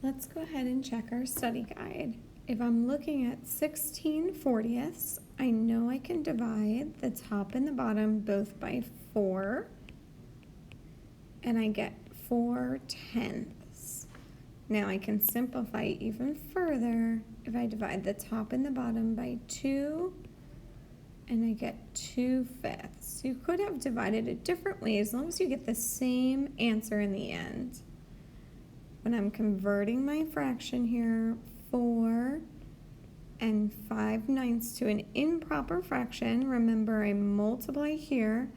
Let's go ahead and check our study guide. If I'm looking at 16/40ths, I know I can divide the top and the bottom both by 4, and I get 4/10. Now I can simplify even further if I divide the top and the bottom by 2, and I get 2/5. You could have divided it different ways as long as you get the same answer in the end. When I'm converting my fraction here, 4 and 5/9 to an improper fraction, remember I multiply here.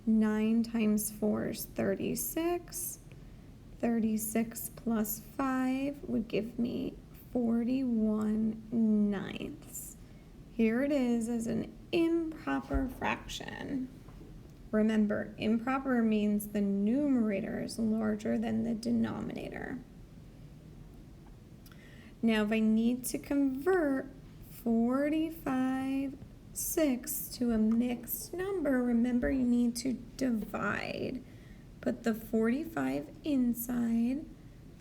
9 times 4 is 36. 36 plus 5 would give me 41/9. Here it is as an improper fraction. Remember, improper means the numerator is larger than the denominator. Now, if I need to convert 45/6 to a mixed number, remember you need to divide. Put the 45 inside,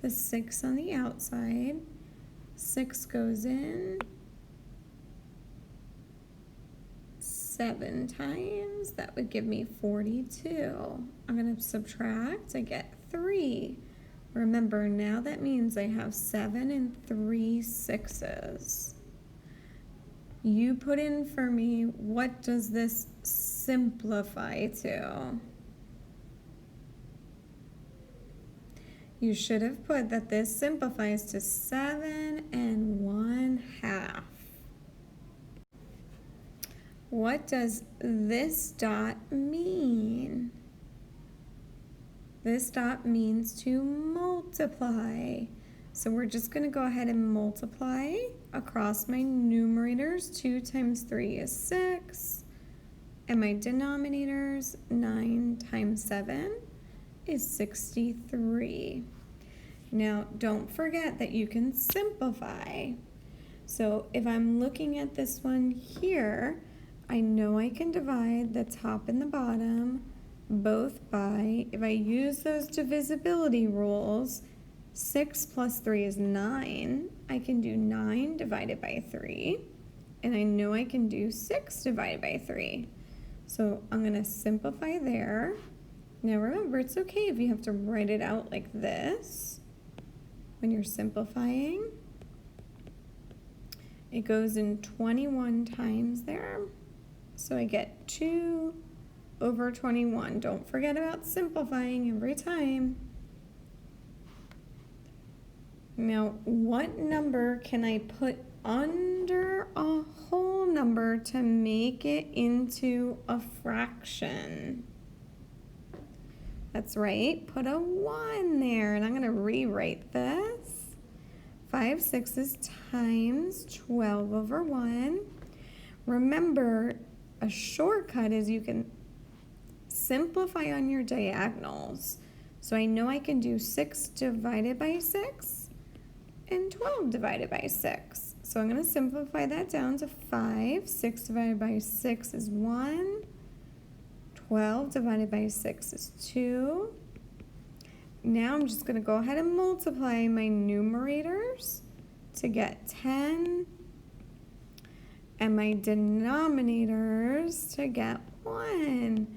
the 6 on the outside. 6 goes in 7 times, that would give me 42. I'm going to subtract, I get 3. Remember, now that means I have 7 and 3 6s. You put in for me, what does this simplify to? You should have put that this simplifies to 7 1/2. What does this dot mean? This dot means to multiply. So we're just going to go ahead and multiply across my numerators. 2 times 3 is 6. And my denominators, 9 times 7 is 63. Now, don't forget that you can simplify. So if I'm looking at this one here, I know I can divide the top and the bottom both by, if I use those divisibility rules, 6 plus 3 is 9. I can do 9 divided by 3. And I know I can do 6 divided by 3. So I'm going to simplify there. Now remember, it's okay if you have to write it out like this when you're simplifying. It goes in 21 times there. So I get 2 over 21. Don't forget about simplifying every time. Now, what number can I put under a whole number to make it into a fraction? That's right, put a 1 there, and I'm going to rewrite this. 5 6s times 12 over 1. Remember, a shortcut is you can simplify on your diagonals. So I know I can do 6 divided by 6 and 12 divided by 6. So I'm going to simplify that down to 5. 6 divided by 6 is 1. 12 divided by 6 is 2. Now I'm just going to go ahead and multiply my numerators to get 10 and my denominators to get 1.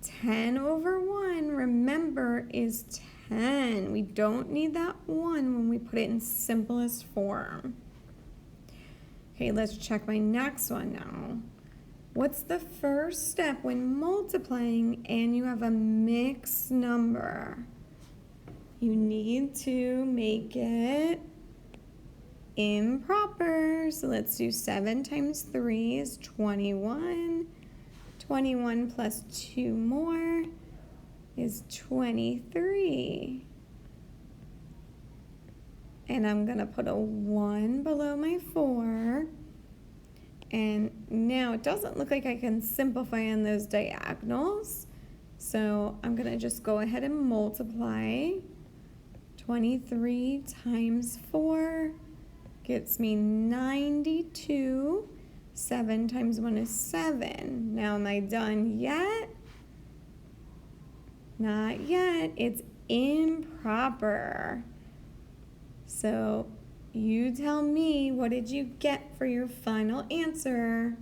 10 over 1, remember, is 10. We don't need that 1 when we put it in simplest form. Okay, let's check my next one now. What's the first step when multiplying and you have a mixed number? You need to make it improper. So let's do 7 times 3 is 21. 21 plus 2 more is 23. And I'm going to put a 1 below my 4. And now it doesn't look like I can simplify on those diagonals. So I'm going to just go ahead and multiply. 23 times 4 gets me 92. 7 times 1 is 7. Now, am I done yet? Not yet. It's improper. So you tell me, what did you get for your final answer?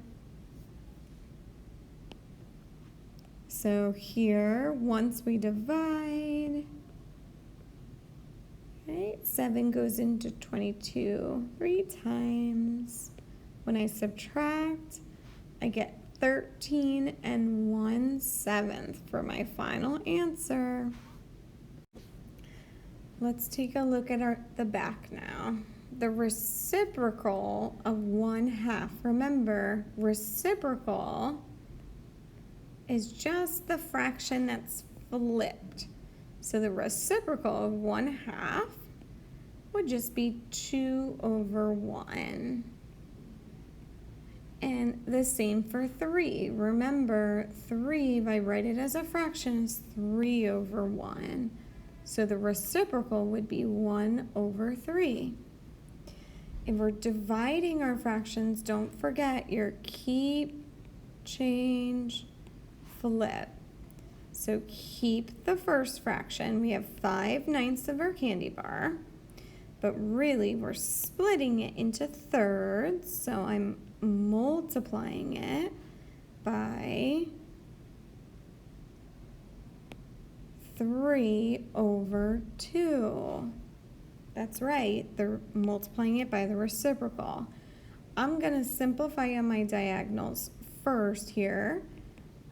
So here, once we divide, right, 7 goes into 22 3 times. When I subtract, I get 13 1/7 for my final answer. Let's take a look at the back now. The reciprocal of 1/2. Remember, reciprocal is just the fraction that's flipped. So the reciprocal of 1/2 would just be 2/1. And the same for 3. Remember, 3, if I write it as a fraction, is 3/1. So the reciprocal would be 1/3. If we're dividing our fractions, don't forget your keep, change, flip. So keep the first fraction. We have 5/9 of our candy bar, but really we're splitting it into thirds. So I'm multiplying it by 3/2. That's right, they're multiplying it by the reciprocal. I'm going to simplify on my diagonals first here.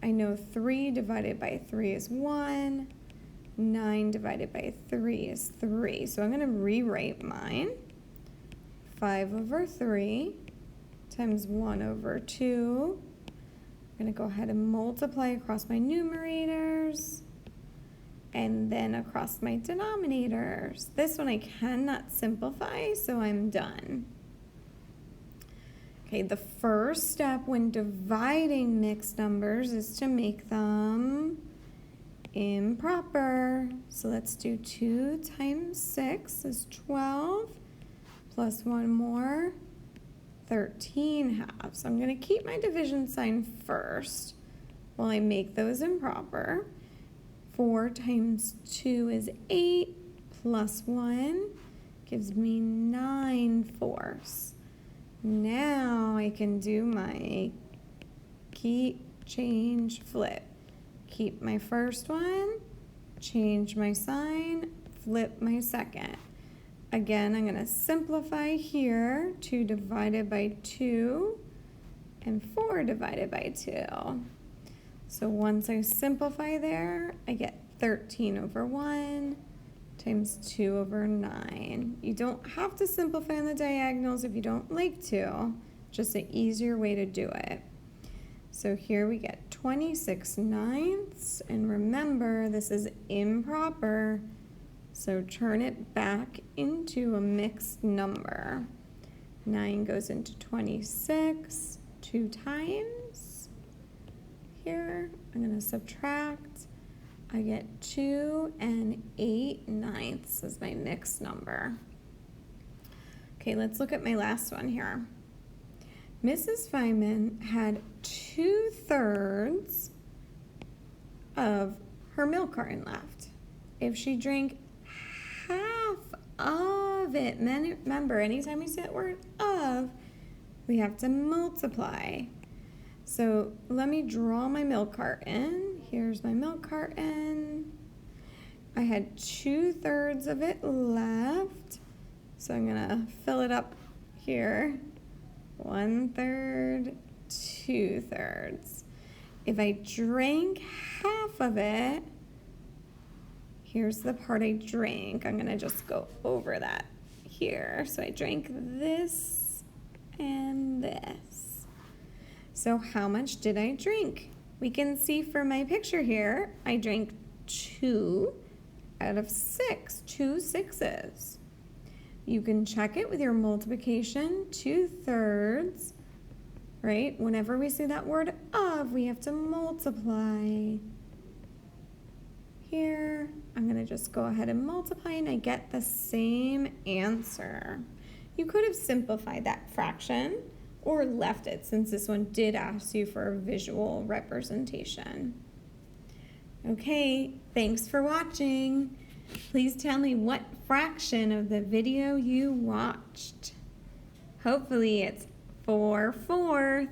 I know 3 divided by 3 is 1. 9 divided by 3 is 3. So I'm going to rewrite mine. 5/3 times 1/2. I'm going to go ahead and multiply across my numerators and then across my denominators. This one I cannot simplify, so I'm done. Okay, the first step when dividing mixed numbers is to make them improper. So let's do 2 times 6 is 12, plus 1 more, 13/2. I'm going to keep my division sign first while I make those improper. 4 times 2 is 8, plus 1 gives me 9/4. Now I can do my keep, change, flip. Keep my first one, change my sign, flip my second. Again, I'm going to simplify here. 2 divided by 2 and 4 divided by 2. So once I simplify there, I get 13/1 times 2/9. You don't have to simplify on the diagonals if you don't like to, just an easier way to do it. So here we get 26/9, and remember this is improper, so turn it back into a mixed number. 9 goes into 26 2 times. Here I'm going to subtract. I get 2 8/9 as my mixed number. Okay, let's look at my last one here. Mrs. Feynman had 2/3 of her milk carton left. If she drank half of it, remember, anytime we say that word of, we have to multiply. So let me draw my milk carton. Here's my milk carton. I had 2/3 of it left. So I'm gonna fill it up here. 1/3, 2/3. If I drank half of it, here's the part I drank. I'm gonna just go over that here. So I drank this and this. So how much did I drink? We can see from my picture here, I drank 2 out of 6, 2 6s. You can check it with your multiplication, 2/3, right? Whenever we see that word of, we have to multiply. Here, I'm gonna just go ahead and multiply and I get the same answer. You could have simplified that fraction or left it, since this one did ask you for a visual representation. Okay, thanks for watching. Please tell me what fraction of the video you watched. Hopefully it's 4/4.